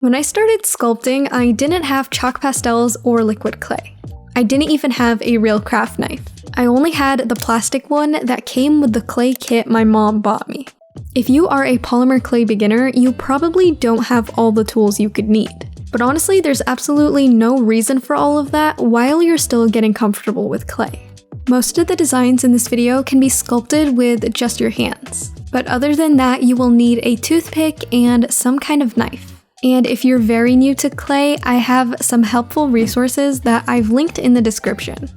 When I started sculpting, I didn't have chalk pastels or liquid clay. I didn't even have a real craft knife. I only had the plastic one that came with the clay kit my mom bought me. If you are a polymer clay beginner, you probably don't have all the tools you could need. But honestly, there's absolutely no reason for all of that while you're still getting comfortable with clay. Most of the designs in this video can be sculpted with just your hands. But other than that, you will need a toothpick and some kind of knife. And if you're very new to clay, I have some helpful resources that I've linked in the description.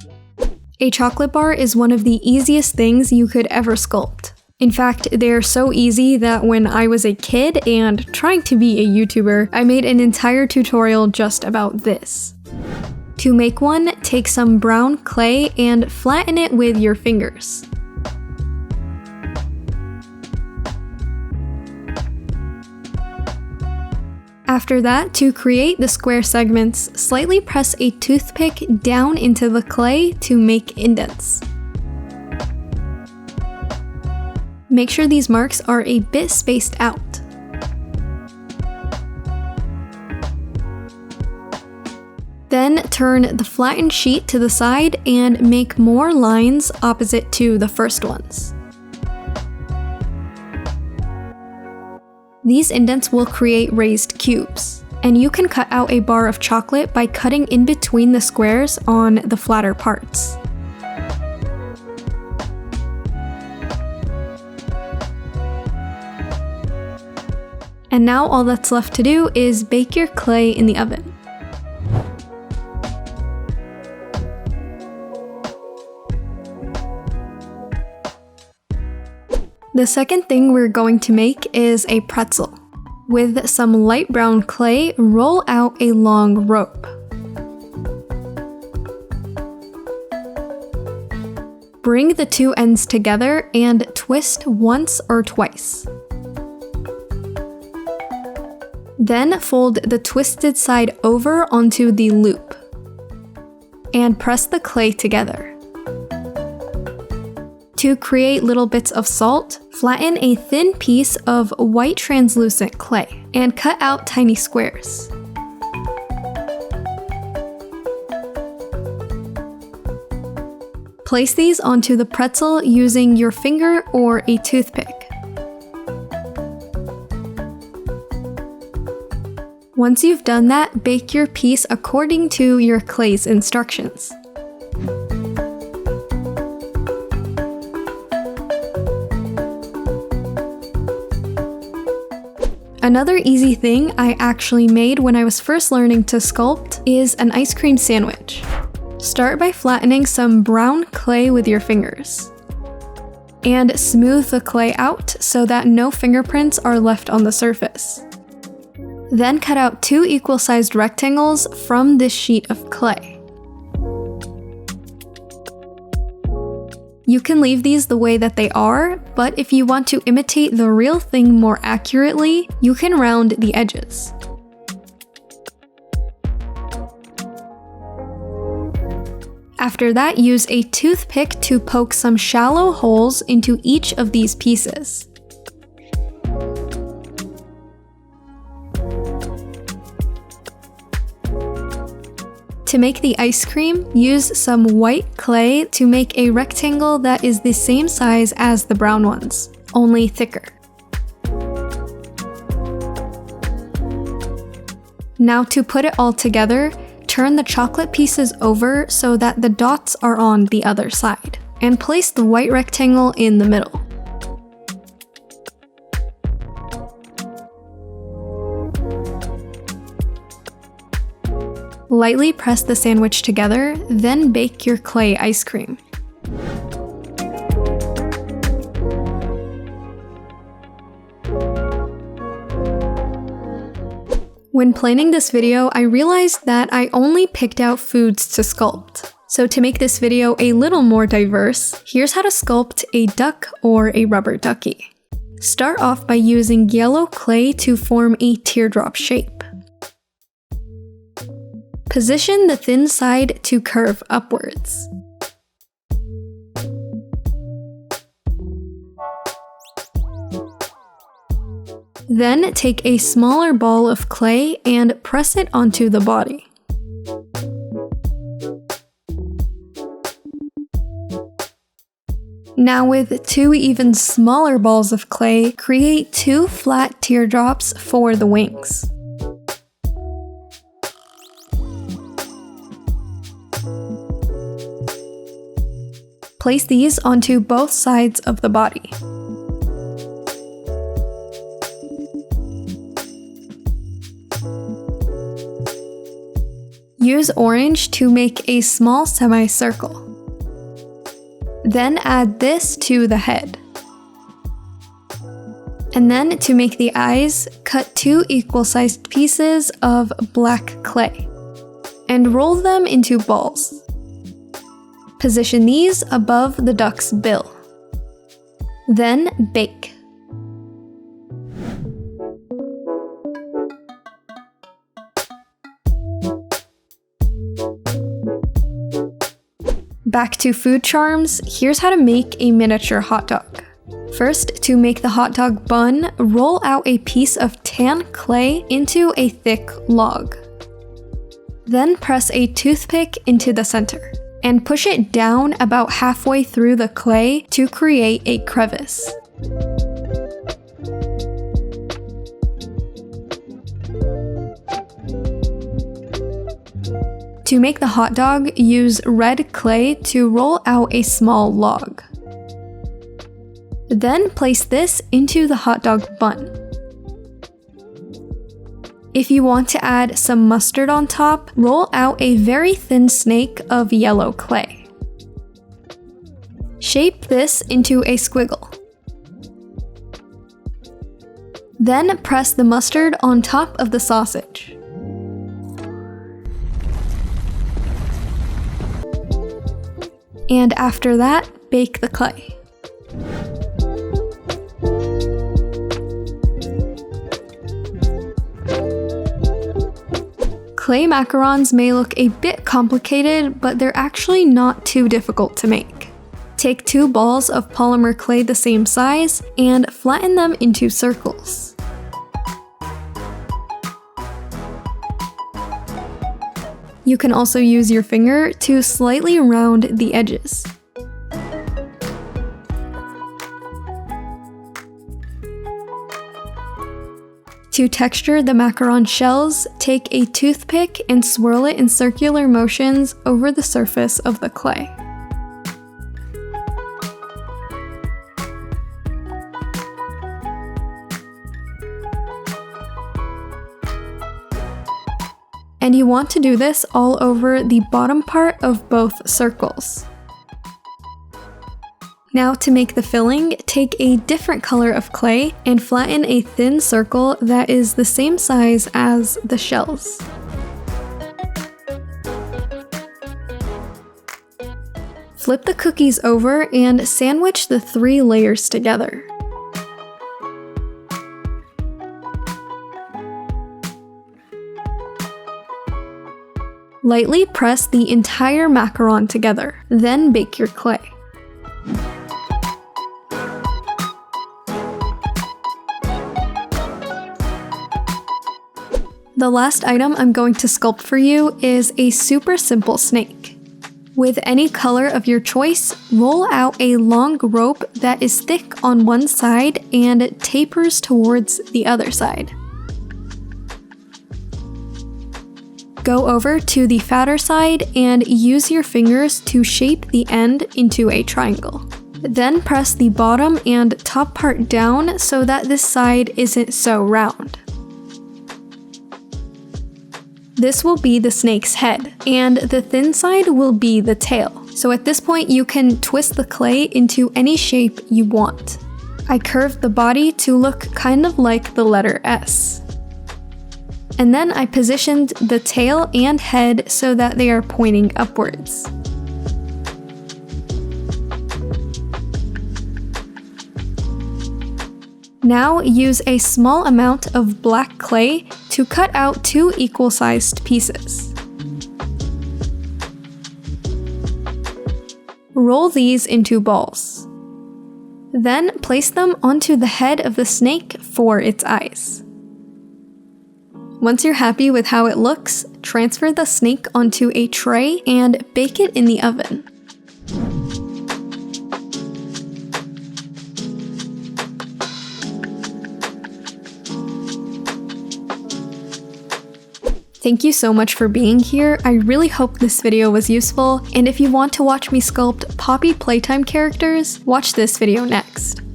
A chocolate bar is one of the easiest things you could ever sculpt. In fact, they're so easy that when I was a kid and trying to be a YouTuber, I made an entire tutorial just about this. To make one, take some brown clay and flatten it with your fingers. After that, to create the square segments, slightly press a toothpick down into the clay to make indents. Make sure these marks are a bit spaced out. Then turn the flattened sheet to the side and make more lines opposite to the first ones. These indents will create raised cubes, and you can cut out a bar of chocolate by cutting in between the squares on the flatter parts. And now all that's left to do is bake your clay in the oven. The second thing we're going to make is a pretzel. With some light brown clay, roll out a long rope. Bring the two ends together and twist once or twice. Then fold the twisted side over onto the loop and press the clay together. To create little bits of salt, flatten a thin piece of white translucent clay and cut out tiny squares. Place these onto the pretzel using your finger or a toothpick. Once you've done that, bake your piece according to your clay's instructions. Another easy thing I actually made when I was first learning to sculpt is an ice cream sandwich. Start by flattening some brown clay with your fingers. And smooth the clay out so that no fingerprints are left on the surface. Then cut out two equal-sized rectangles from this sheet of clay. You can leave these the way that they are, but if you want to imitate the real thing more accurately, you can round the edges. After that, use a toothpick to poke some shallow holes into each of these pieces. To make the ice cream, use some white clay to make a rectangle that is the same size as the brown ones, only thicker. Now to put it all together, turn the chocolate pieces over so that the dots are on the other side, and place the white rectangle in the middle. Lightly press the sandwich together, then bake your clay ice cream. When planning this video, I realized that I only picked out foods to sculpt. So to make this video a little more diverse, here's how to sculpt a duck or a rubber ducky. Start off by using yellow clay to form a teardrop shape. Position the thin side to curve upwards. Then take a smaller ball of clay and press it onto the body. Now with 2 even smaller balls of clay, create 2 flat teardrops for the wings. Place these onto both sides of the body. Use orange to make a small semicircle. Then add this to the head. And then to make the eyes, cut 2 equal-sized pieces of black clay and roll them into balls. Position these above the duck's bill. Then bake. Back to food charms, here's how to make a miniature hot dog. First, to make the hot dog bun, roll out a piece of tan clay into a thick log. Then press a toothpick into the center and push it down about halfway through the clay to create a crevice. To make the hot dog, use red clay to roll out a small log. Then place this into the hot dog bun. If you want to add some mustard on top, roll out a very thin snake of yellow clay. Shape this into a squiggle. Then press the mustard on top of the sausage. And after that, bake the clay. Clay macarons may look a bit complicated, but they're actually not too difficult to make. Take 2 balls of polymer clay the same size and flatten them into circles. You can also use your finger to slightly round the edges. To texture the macaron shells, take a toothpick and swirl it in circular motions over the surface of the clay. And you want to do this all over the bottom part of both circles. Now to make the filling, take a different color of clay and flatten a thin circle that is the same size as the shells. Flip the cookies over and sandwich the 3 layers together. Lightly press the entire macaron together, then bake your clay. The last item I'm going to sculpt for you is a super simple snake. With any color of your choice, roll out a long rope that is thick on one side and tapers towards the other side. Go over to the fatter side and use your fingers to shape the end into a triangle. Then press the bottom and top part down so that this side isn't so round. This will be the snake's head, and the thin side will be the tail. So at this point you can twist the clay into any shape you want. I curved the body to look kind of like the letter S. And then I positioned the tail and head so that they are pointing upwards. Now use a small amount of black clay to cut out 2 equal-sized pieces. Roll these into balls. Then place them onto the head of the snake for its eyes. Once you're happy with how it looks, transfer the snake onto a tray and bake it in the oven. Thank you so much for being here. I really hope this video was useful, and if you want to watch me sculpt Poppy Playtime characters, watch this video next.